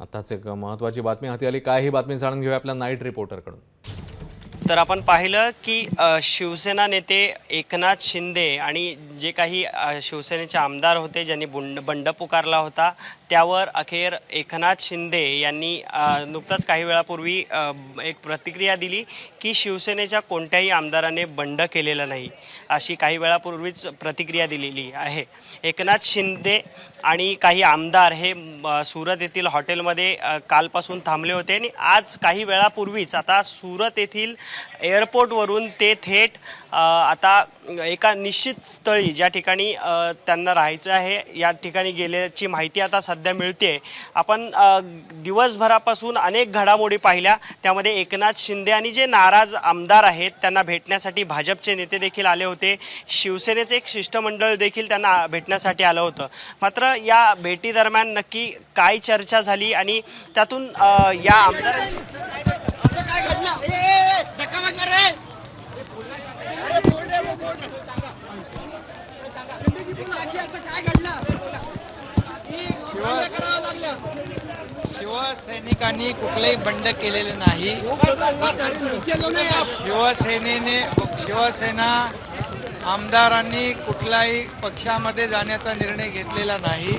आताच एक महत्त्वाची बातमी हाती आली. काय ही बातमी जाणून घेऊया आपल्या नाईट रिपोर्टरकडून. तर आपण पाहिलं की शिवसेना नेते एकनाथ शिंदे आणि जे काही शिवसेनेचे आमदार होते ज्यांनी बंड पुकारला होता, त्यावर अखेर एकनाथ शिंदे यांनी नुकताच काही वेळापूर्वी एक प्रतिक्रिया दिली की शिवसेनेच्या कोणत्याही आमदाराने बंड केलेलं नाही, अशी काही वेळापूर्वीच प्रतिक्रिया दिलेली आहे. एकनाथ शिंदे आणि काही आमदार हे सुरत येथील हॉटेलमध्ये कालपासून थांबले होते आणि आज काही वेळापूर्वीच आता सुरत येथील एअरपोर्टवरून ते थेट आता एका निश्चित स्थळी ज्या ठिकाणी त्यांना राहायचं आहे या ठिकाणी गेल्याची माहिती आता सध्या मिळते. आपण दिवसभरापासून अनेक घडामोडी पाहिल्या, त्यामध्ये एकनाथ शिंदे आणि जे नाराज आमदार आहेत त्यांना भेटण्यासाठी भाजपचे नेते देखील आले होते. शिवसेनेचे एक शिष्टमंडळ देखील त्यांना भेटण्यासाठी आलं होतं. मात्र या भेटीदरम्यान नक्की काय चर्चा झाली आणि त्यातून या आमदारांची शिवसैनिकांनी कुठलेही बंड केलेले नाही. शिवसेना आमदारांनी कुठल्याही पक्षामध्ये जाण्याचा निर्णय घेतलेला नाही.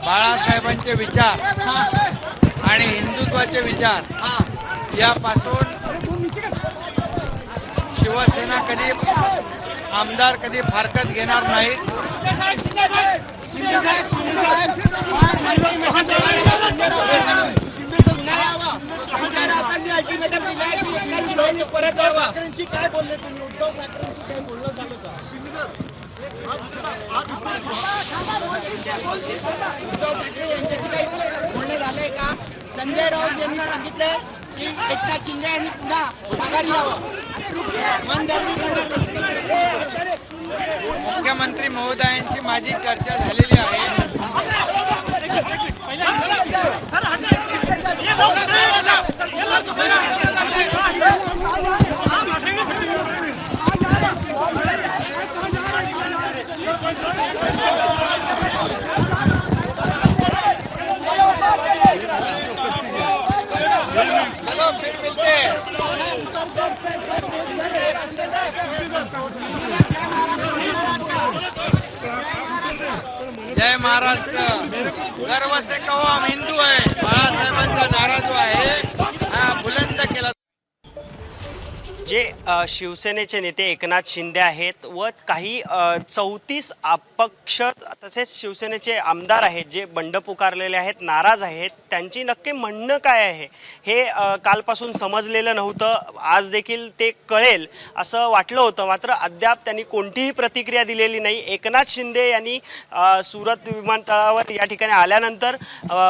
बाळासाहेबांचे विचार आणि हिंदुत्वाचे विचार यापासून शिवसेना कधी आमदार कधी फारकत घेणार नाहीत. संजय राऊत यांनी सांगितले की एकनाथ शिंदे यांनी पुन्हा माघारी यावं. मुख्यमंत्री महोदयांची माझी चर्चा झालेली आहे. जय महाराष्ट्र. गर्व से कहो हम हिंदू आहे. बाळासाहेबांचा नारा जो आहे हा बुलंद केला. जे शिवसेनेचे नेते एकनाथ शिंदे आहेत व काही 34 अपक्ष तसेच शिवसेनेचे आमदार आहेत जे बंड पुकारलेले आहेत, नाराज आहेत, त्यांची नक्की म्हणणं काय आहे हे कालपासून समजलेलं नव्हतं. आज देखील ते कळेल असं वाटलं होतं, मात्र अद्याप त्यांनी कोणतीही प्रतिक्रिया दिलेली नाही. एकनाथ शिंदे यांनी सुरत विमानतळावर या ठिकाणी आल्यानंतर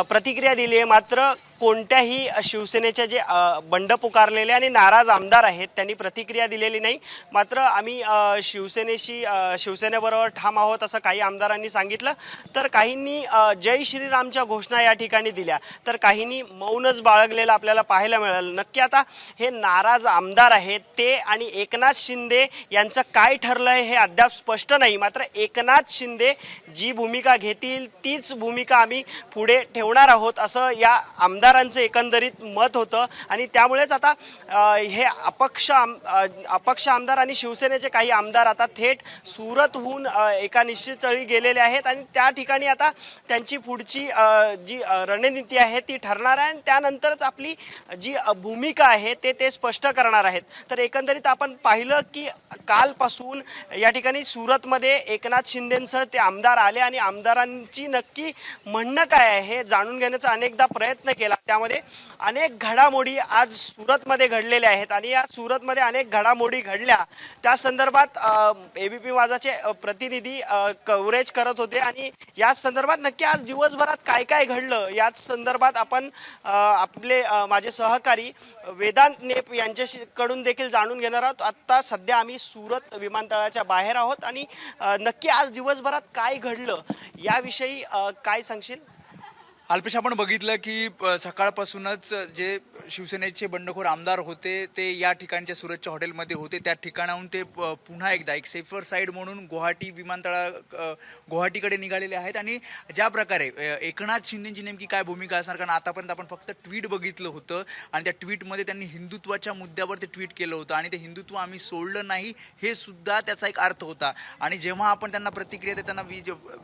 प्रतिक्रिया दिली आहे, मात्र कोणत्याही शिवसेनेचे जे बंड पुकारलेले आणि नाराज आमदार आहेत त्यांनी प्रतिक्रिया दिलेली नाही. मात्र आम्ही शिवसेनेबरोबर ठाम आहोत असं काही आमदारांनी सांगितलं, तर काहींनी जय श्रीरामच्या घोषणा या ठिकाणी दिल्या, तर काहींनी मौनच बाळगलेलं आपल्याला पाहायला मिळालं. नक्की आता हे नाराज आमदार आहेत ते आणि एकनाथ शिंदे यांचं काय ठरलंय हे अद्याप स्पष्ट नाही. मात्र एकनाथ शिंदे जी भूमिका घेतील तीच भूमिका आम्ही पुढे ठेवणार आहोत असं या आमदारांचं एकंदरीत मत होतं. आणि त्यामुळेच आता हे अपक्ष आमदार आणि शिवसेनेचे काही आमदार आता थेट सुरतहून एका निश्चित स्थळी गेलेले आहेत आणि त्या ठिकाणी आता त्यांची पुढची जी रणनीती आहे ती ठरणार आहे आणि त्यानंतरच आपली जी भूमिका आहे ते स्पष्ट करणार आहेत. तर एकंदरीत आपण पाहिलं की कालपासून या ठिकाणी सुरतमध्ये एकनाथ शिंदेंसह ते आमदार आले आणि आमदारांची नक्की म्हणणं काय आहे हे जाणून घेण्याचा अनेकदा प्रयत्न केला. त्यामध्ये अनेक घडामोडी आज सुरतमध्ये घडलेल्या आहेत आणि या सुरतमध्ये अनेक घडामोडी घडल्या त्या संदर्भात एबीपी माझाचे प्रतिनिधी कव्हरेज करत होते आणि या संदर्भात नक्की आज दिवसभरात काय काय घडलं याच संदर्भात आपण आपले माझे सहकारी वेदांत नेप यांच्याकडून देखील जाणून घेणार आहोत. आता सध्या आम्ही सुरत विमानतळाच्या बाहेर आहोत आणि नक्की आज दिवसभरात काय घडलं याविषयी काय सांगशील? अल्पेश, आपण बघितलं की सकाळपासूनच जे शिवसेनेचे बंडखोर आमदार होते ते या ठिकाणच्या सुरतच्या हॉटेलमध्ये होते. त्या ठिकाणाहून ते पुन्हा एकदा एक सेफर साईड म्हणून गुवाहाटीकडे निघालेले आहेत. आणि ज्या प्रकारे एकनाथ शिंदेची नेमकी काय भूमिका असणार, कारण आतापर्यंत आपण फक्त ट्विट बघितलं होतं आणि त्या ट्विटमध्ये त्यांनी हिंदुत्वाच्या मुद्द्यावर ते ट्विट केलं होतं आणि ते हिंदुत्व आम्ही सोडलं नाही हे सुद्धा त्याचा एक अर्थ होता. आणि जेव्हा आपण त्यांना प्रतिक्रिया देताना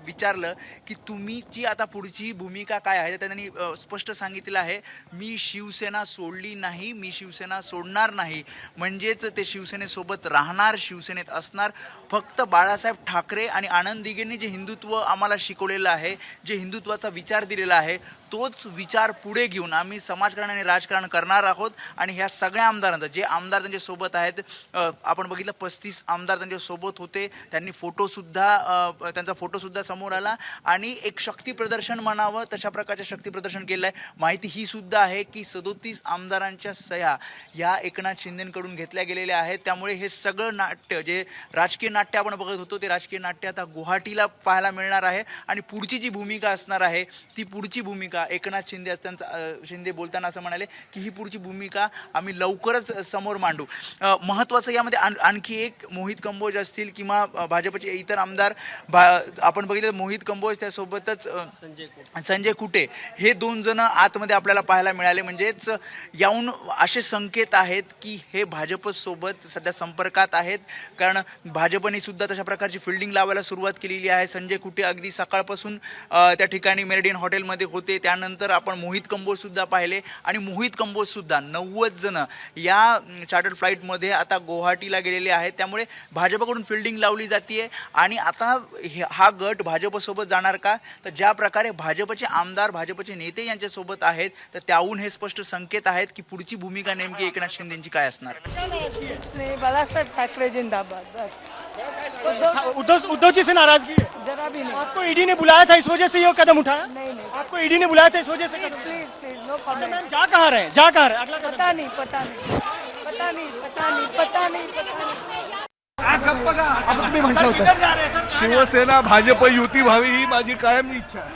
विचारलं की तुमची आता पुढची भूमिका काय आहे, तर त्यांनी स्पष्ट सांगितलेलं आहे, मी शिवसेना सोडली नाही, मी शिवसेना सोडणार नाही. म्हणजेच ते शिवसेनेसोबत राहणार, शिवसेनेत असणार. फक्त बाळासाहेब ठाकरे आणि आनंद दिघेंनी जे हिंदुत्व आम्हाला शिकवलेलं आहे, जे हिंदुत्वाचा विचार दिलेला आहे, तोच विचार पुढे घेऊन आम्ही समाजकारण आणि राजकारण करणार आहोत. आणि ह्या सगळ्या आमदारांचा जे आमदार त्यांच्यासोबत आहेत, आपण बघितलं 35 आमदार त्यांच्यासोबत होते. त्यांनी त्यांचा फोटोसुद्धा समोर आला आणि एक शक्ती प्रदर्शन म्हणावं तशा प्रकारचे शक्ती प्रदर्शन केलं आहे. माहिती ही सुद्धा आहे की 37 आमदारांच्या सह्या या एकनाथ शिंदेकडून घेतल्या गेलेल्या आहेत. त्यामुळे हे सगळं नाट्य, जे राजकीय नाट्य आपण बघत होतो, ते राजकीय नाट्य आता गुवाहाटीला पाहायला मिळणार आहे. आणि पुढची जी भूमिका असणार आहे, ती पुढची भूमिका एकनाथ शिंदे बोलताना असं म्हणाले की ही पुढची भूमिका आम्ही लवकरच समोर मांडू. महत्त्वाचं यामध्ये आणखी एक मोहित कंबोज असतील किंवा भाजपचे इतर आमदार, आपण बघितलं मोहित कंबोज त्यासोबतच संजय कुटे, हे 2 जण आतमध्ये आपल्याला पाहायला मिळाले. म्हणजेच याहून असे संकेत आहेत की हे भाजपसोबत सध्या संपर्कात आहेत, कारण भाजपने सुद्धा तशा प्रकारची फिल्डिंग लावायला सुरुवात केलेली आहे. संजय कुटे अगदी सकाळपासून त्या ठिकाणी मेरिडियन हॉटेलमध्ये होते. त्यानंतर आपण मोहित कंबोज सुद्धा पाहिले आणि मोहित कंबोज सुद्धा 90 जण या चार्टर्ड फ्लाईटमध्ये आता गुवाहाटीला गेलेले आहेत. त्यामुळे भाजपकडून फिल्डिंग लावली जाते. आणि आता हा गट भाजपसोबत जाणार का, तर ज्या प्रकारे भाजपचे आमदार, भाजपचे नेते यांच्यासोबत आहेत, तर त्याहून हे स्पष्ट संकेत आहेत की पुढची भूमिका नेमकी एकनाथ शिंदेची काय असणार. नहीं, बालासाहेब ठाकरे जिंदाबाद बस। उद्धव जी से नाराजगी है? जरा भी नहीं। आपको ईडी ने बुलाया था, इस वजह से ये कदम उठाया? नहीं नहीं, आपको ईडी ने बुलाया था, इस वजह से कदम? प्लीज प्लीज नो अच्छा कमेंट। मैम, जा कहाँ रहे हैं, जा कहाँ रहे हैं? अगला कदम पता नहीं पता नहीं पता नहीं पता नहीं पता नहीं पता नहीं। शिवसेना भाजप युती व्हावी ही माझी कायम इच्छा आहे.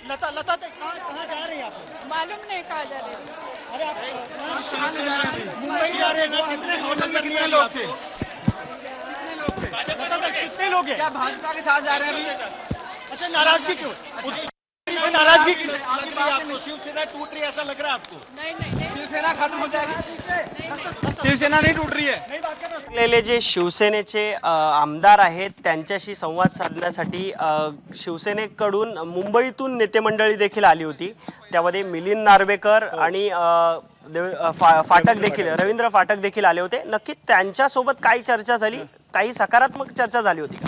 लता कहाँ जा रहे हैं आप? मालूम नहीं कहा जा रहे। अरे आप मुंबई जा रहे हैं ना? कितने होटल में कितने लोग थे? कितने लोग हैं? क्या भाजपा के साथ जा रहे हैं अभी? अच्छा, नाराजगी क्यों? नाराजगी क्यों? लग रही है आपको शिवसेना टूट रही है, ऐसा लग रहा है आपको? नहीं नहीं शिवसेना खत्म हो जाएगी? शिवसेना नहीं टूट रही है? नहीं बात कर रहा लेले जे शिवसेनेचे आमदार आहेत त्यांच्याशी संवाद साधण्यासाठी शिवसेनेकडून मुंबईतून नेते मंडळी देखील आली होती. त्यामध्ये मिलिंद नार्वेकर आणि फाटक देखील, रवींद्र फाटक देखील आले होते. नक्की त्यांच्यासोबत काय चर्चा झाली, काही सकारात्मक चर्चा झाली होती का?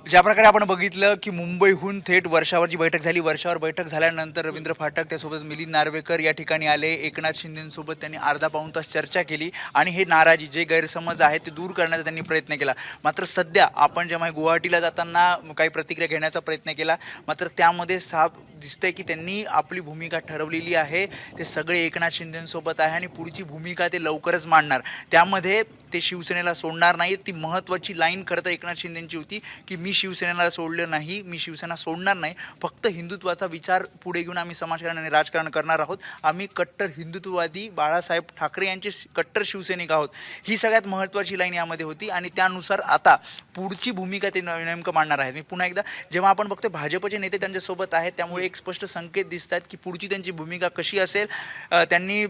ज्या प्रकारे आपण बघितलं की मुंबईहून थेट वर्षावरची बैठक झाली. वर्षावर बैठक झाल्यानंतर रवींद्र फाटक त्यासोबत मिलिंद नार्वेकर या ठिकाणी आले. एकनाथ शिंदेसोबत त्यांनी अर्धा पाऊण तास चर्चा केली आणि हे नाराजी, जे गैरसमज आहेत ते दूर करण्याचा त्यांनी प्रयत्न केला. मात्र सध्या आपण जेव्हा गुवाहाटीला जाताना काही प्रतिक्रिया घेण्याचा प्रयत्न केला, मात्र त्यामध्ये साफ दिसतंय की त्यांनी आपली भूमिका ठरवलेली आहे. ते सगळे एकनाथ शिंदेसोबत आहे आणि पुढची भूमिका ते लवकरच मांडणार. त्यामध्ये ते शिवसेनेला सोडणार नाहीत. ती महत्त्वाची लाईन खरं तर एकनाथ शिंदेची होती की मी शिवसेनेला सोडलं नाही, मी शिवसेना सोडणार नाही, फक्त हिंदुत्वाचा विचार पुढे घेऊन आम्ही समाजकारण आणि राजकारण करणार आहोत. आम्ही कट्टर हिंदुत्ववादी बाळासाहेब ठाकरे यांचे कट्टर शिवसैनिक आहोत. ही सगळ्यात महत्त्वाची लाईन यामध्ये होती आणि त्यानुसार आता पुढची भूमिका ते नेमकं मांडणार आहेत. मी पुन्हा एकदा, जेव्हा आपण बघतो भाजपचे नेते त्यांच्यासोबत आहेत, त्यामुळे एक स्पष्ट संकेत दिसतात की पुढची त्यांची भूमिका कशी असेल. त्यांनी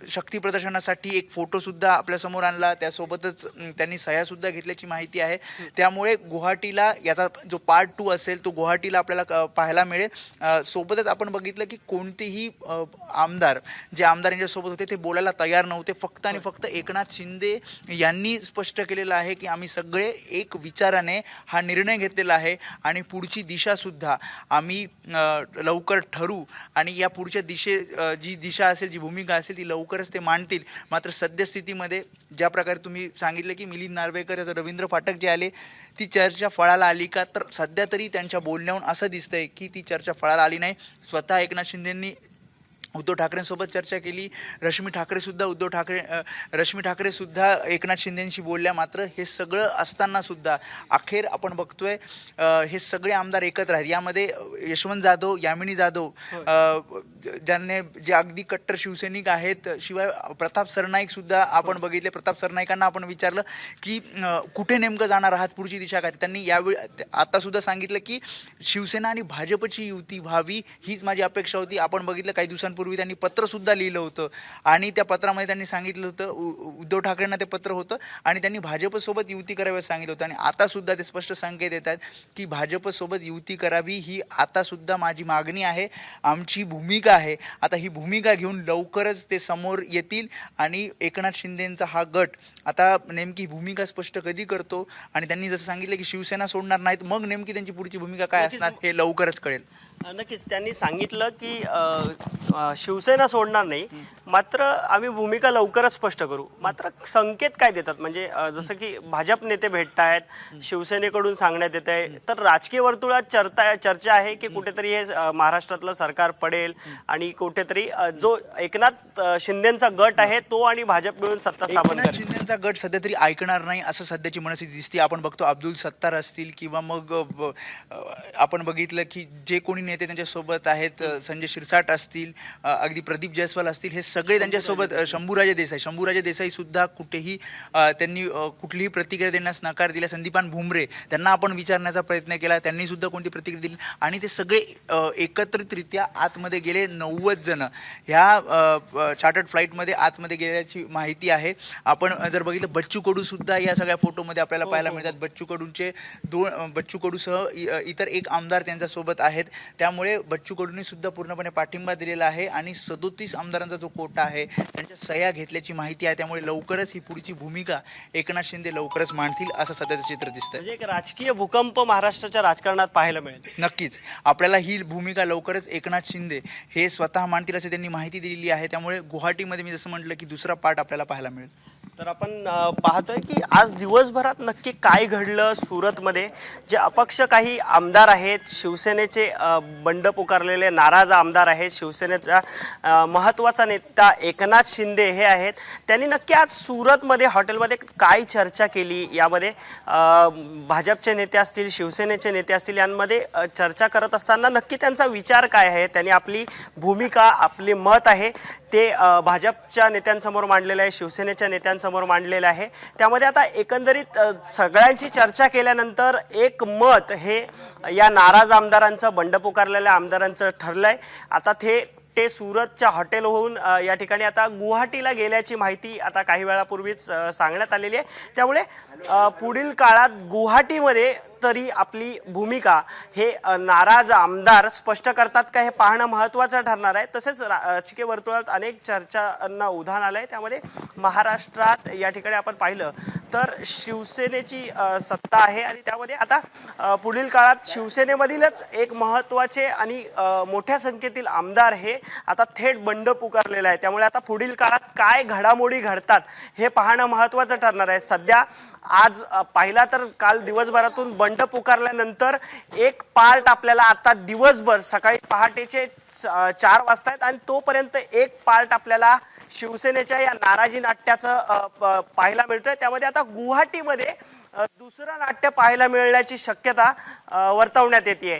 शक्ती प्रदर्शनासाठी एक फोटोसुद्धा आपल्यासमोर आणला, त्यासोबतच त्यांनी सह्यासुद्धा घेतल्याची माहिती आहे. त्यामुळे गुवाहाटीला याचा जो पार्ट 2 असेल तो गुवाहाटीला आपल्याला पाहायला मिळेल. सोबतच आपण बघितलं की कोणतेही आमदार, जे आमदार यांच्यासोबत होते ते बोलायला तयार नव्हते. फक्त आणि फक्त एकनाथ शिंदे यांनी स्पष्ट केलेलं आहे की आम्ही सगळे एक विचाराने हा निर्णय घेतलेला आहे आणि पुढची दिशासुद्धा आम्ही लवकर ठरवू आणि या पुढच्या जी दिशा असेल, जी भूमिका असेल ती लवकरच ते मांडतील. मात्र सद्यस्थितीमध्ये ज्या प्रकारे तुम्ही सांगितलं की मिलिंद नार्वेकर, रवींद्र फाटक जे आले, ती चर्चा फळाला आली का, तर सध्या तरी त्यांच्या बोलण्याहून असं दिसतंय की ती चर्चा फळाला आली नाही. स्वतः एकनाथ शिंदेंनी उद्धव ठाकरेंसोबत चर्चा केली. रश्मी ठाकरे सुद्धा एकनाथ शिंदेंशी बोलल्या. मात्र हे सगळं असताना सुद्धा अखेर आपण बघतोय हे सगळे आमदार एकत्र आहेत. यामध्ये यशवंत जाधव, यामिनी जाधव जे अगदी कट्टर शिवसैनिक आहेत, शिवाय प्रताप सरनाईक सुद्धा आपण बघितले. प्रताप सरनाईकांना आपण विचारलं की कुठे नेमकं जाणार आहात, पुढची दिशा काय. त्यांनी यावेळी आता सुद्धा सांगितलं की शिवसेना आणि भाजपची युती व्हावी हीच माझी अपेक्षा होती. आपण बघितलं काही दिवसांपूर्वी त्यांनी पत्र सुद्धा लिहिलं होतं आणि त्या पत्रामध्ये त्यांनी सांगितलं होतं, उद्धव ठाकरेंना ते पत्र होतं आणि त्यांनी भाजपसोबत युती करावी असं सांगितलं होतं. आणि आता सुद्धा ते स्पष्ट संकेत देत आहेत की भाजपसोबत युती करावी ही आता सुद्धा माझी मागणी आहे, आमची भूमिका आहे. आता ही भूमिका घेऊन लवकरच ते समोर येतील आणि एकनाथ शिंदेंचा हा गट आता नेमकी भूमिका स्पष्ट कधी करतो आणि त्यांनी जसं सांगितलं की शिवसेना सोडणार नाहीत, मग नेमकी त्यांची पुढची भूमिका काय असणार हे लवकरच कळेल. नक्कीच त्यांनी सांगितलं की शिवसेना सोडणार नाही, मात्र आम्ही भूमिका लवकरच स्पष्ट करू. मात्र संकेत काय देतात, म्हणजे जसं की भाजप नेते भेटतायत, शिवसेनेकडून सांगण्यात येत आहे, तर राजकीय वर्तुळात चर्चा आहे की कुठेतरी हे महाराष्ट्रातलं सरकार पडेल आणि कुठेतरी जो एकनाथ शिंदेचा गट आहे तो आणि भाजप मिळून सत्ता स्थापन एकनाथ करेल. शिंदेचा गट सध्या तरी ऐकणार नाही असं सध्याची मनस्थिती दिसते. आपण बघतो अब्दुल सत्तार असतील किंवा मग आपण बघितलं की जे कोणी नेते त्यांच्यासोबत आहेत, संजय शिरसाट असतील, अगदी प्रदीप जयस्वाल असतील, हे सगळे त्यांच्यासोबत, शंभूराजे देसाई सुद्धा कुठेही त्यांनी कुठलीही प्रतिक्रिया देण्यास नकार दिला. संदीपान भुमरे त्यांना आपण विचारण्याचा प्रयत्न केला, त्यांनी सुद्धा कोणती प्रतिक्रिया दिली आणि ते सगळे एकत्रितरित्या आतमध्ये गेले. 90 जण ह्या चार्टर्ड फ्लाईटमध्ये आतमध्ये गेल्याची माहिती आहे. आपण जर बघितलं बच्चू कडू सुद्धा या सगळ्या फोटोमध्ये आपल्याला पाहायला मिळतात. बच्चू कडूसह इतर एक आमदार त्यांच्यासोबत आहेत. त्यामुळे बच्चू कडूंनी सुद्धा पूर्णपणे पाठिंबा दिलेला आहे आणि 37 आमदारांचा जो कोटा आहे त्यांच्या सह्या घेतल्याची माहिती आहे. त्यामुळे लवकरच ही पुढची भूमिका एकनाथ शिंदे लवकरच मांडतील असं सध्याचं चित्र दिसतंय. म्हणजे एक राजकीय भूकंप महाराष्ट्राच्या राजकारणात पाहायला मिळेल. नक्कीच आपल्याला ही भूमिका लवकरच एकनाथ शिंदे हे स्वतः मांडतील असे त्यांनी माहिती दिलेली आहे. त्यामुळे गुवाहाटीमध्ये मी जसं म्हटलं की दुसरा पार्ट आपल्याला पाहायला मिळेल. तर आपण पाहतोय की आज दिवसभरात नक्की काय घडलं सुरतमध्ये. जे अपक्ष काही आमदार आहेत, शिवसेनेचे बंड पुकारलेले नाराज आमदार आहेत, शिवसेनेचा महत्त्वाचा नेता एकनाथ शिंदे हे आहेत, त्यांनी नक्की आज सुरतमध्ये हॉटेलमध्ये काय चर्चा केली, यामध्ये भाजपचे नेते असतील, शिवसेनेचे नेते असतील, यांमध्ये चर्चा करत असताना नक्की त्यांचा विचार काय आहे, त्यांनी आपली भूमिका, आपले मत आहे ते भाजपच्या नेत्यांसमोर मांडलेलं आहे, शिवसेनेच्या नेत्यांसमोर मांडलेलं आहे. त्यामध्ये आता एकंदरीत सगळ्यांची चर्चा केल्यानंतर एक मत हे या नाराज आमदारांचं, बंड पुकारलेल्या आमदारांचं ठरलंय. आता ते सुरतच्या हॉटेलहून या ठिकाणी आता गुवाहाटीला गेल्याची माहिती आता काही वेळापूर्वीच सांगण्यात आलेली आहे. त्यामुळे पुढील काळात गुवाहाटीमध्ये तरी आपली भूमिका हे नाराज आमदार स्पष्ट करतात का हे पाहणं महत्त्वाचं ठरणार आहे. तसेच राजकीय वर्तुळात अनेक चर्चांना उधाण आलंय. त्यामध्ये महाराष्ट्रात या ठिकाणी आपण पाहिलं तर शिवसेनेची सत्ता आहे आणि त्यामध्ये आता पुढील काळात शिवसेनेमधीलच एक महत्त्वाचे आणि मोठ्या संख्येतील आमदार हे आता थेट बंड पुकारलेला आहे. त्यामुळे आता पुढील काळात काय घडामोडी घडतात हे पाहणं महत्त्वाचं ठरणार आहे. सध्या आज पाहिला तर काल दिवसभरातून बंड पुकारल्यानंतर एक पार्ट आपल्याला आता दिवसभर सकाळी पहाटेचे 4 वाजता आहेत आणि तोपर्यंत एक पार्ट आपल्याला शिवसेनेच्या या नाराजी नाट्याचं पाहायला मिळतंय. त्यामध्ये आता गुवाहाटीमध्ये दुसरं नाट्य पाहायला मिळण्याची शक्यता वर्तवण्यात येते.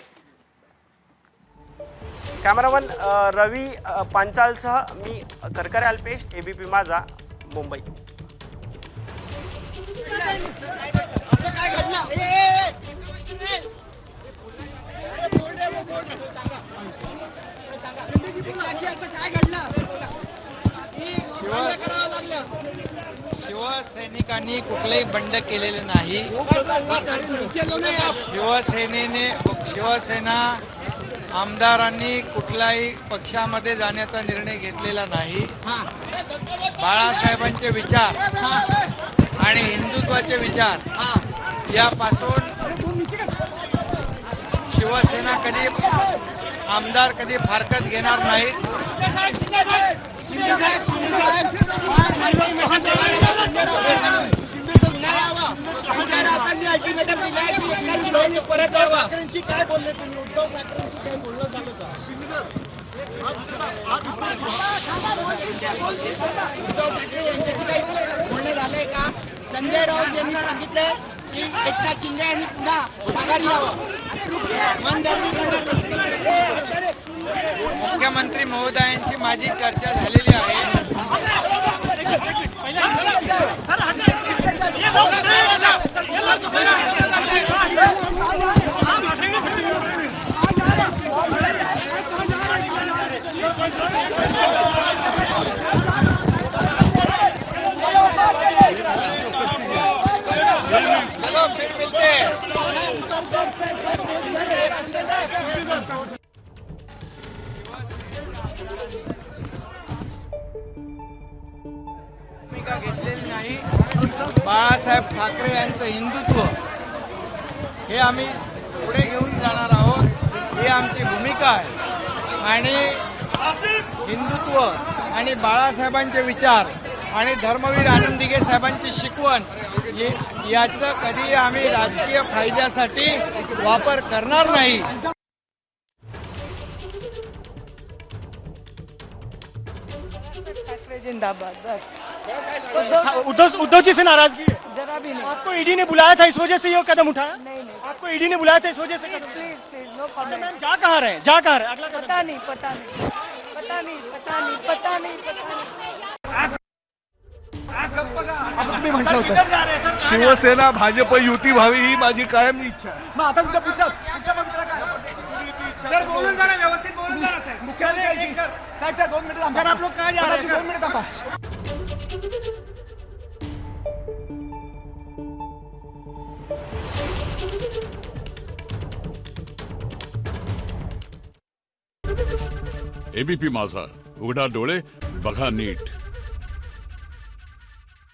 कॅमेरामन रवी पांचालसह मी करकरे अल्पेश, एबीपी माझा, मुंबई. शिवसैनिकांनी कुठलेही बंड केलेले नाही. शिवसेना आमदारांनी कुठल्याही पक्षामध्ये जाण्याचा निर्णय घेतलेला नाही. बाळासाहेबांचे विचार आणि हिंदुत्वाचे विचार यापासून शिवसेना कधी, आमदार कधी फारकत घेणार नाहीत. बोलणे झालंय का? संजय राऊत यांनी सांगितलंय की एकनाथ शिंदे यांनी पुन्हा माघारी यावं. मनधरणी करण्यात मुख्यमंत्री महोदयांची माझी चर्चा झालेली आहे. चलो फिर मिलते हैं. भूमिका घेतलेली नाही. बाळासाहेब ठाकरे यांचं हिंदुत्व हे आम्ही पुढे घेऊन जाणार आहोत, ही आमची भूमिका आहे. आणि हिंदुत्व आणि बाळासाहेबांचे विचार आणि धर्मवीर आनंद दिघे साहेबांची शिकवण याचं कधी आम्ही राजकीय फायद्यासाठी वापर करणार नाही. ठाकरे जिंदाबाद बस. उद्धव जी से नाराजगी है. जरा भी नहीं. आपको ईडी ने बुलाया था, इस वजह से ये कदम उठाया. नहीं नहीं आपको ईडी ने बुलाया था, इस वजह से कदम. प्लीज प्लीज नो अच्छा कमेंट. मैम, जा कहाँ रहे, जा कहाँ रहे, अगला कदम. पता नहीं पता नहीं पता नहीं पता नहीं पता नहीं पता नहीं. शिवसेना भाजप युती व्हावी ही माझी कायम इच्छा आहे. एबीपी माझा, उघडा डोळे बघा नीट.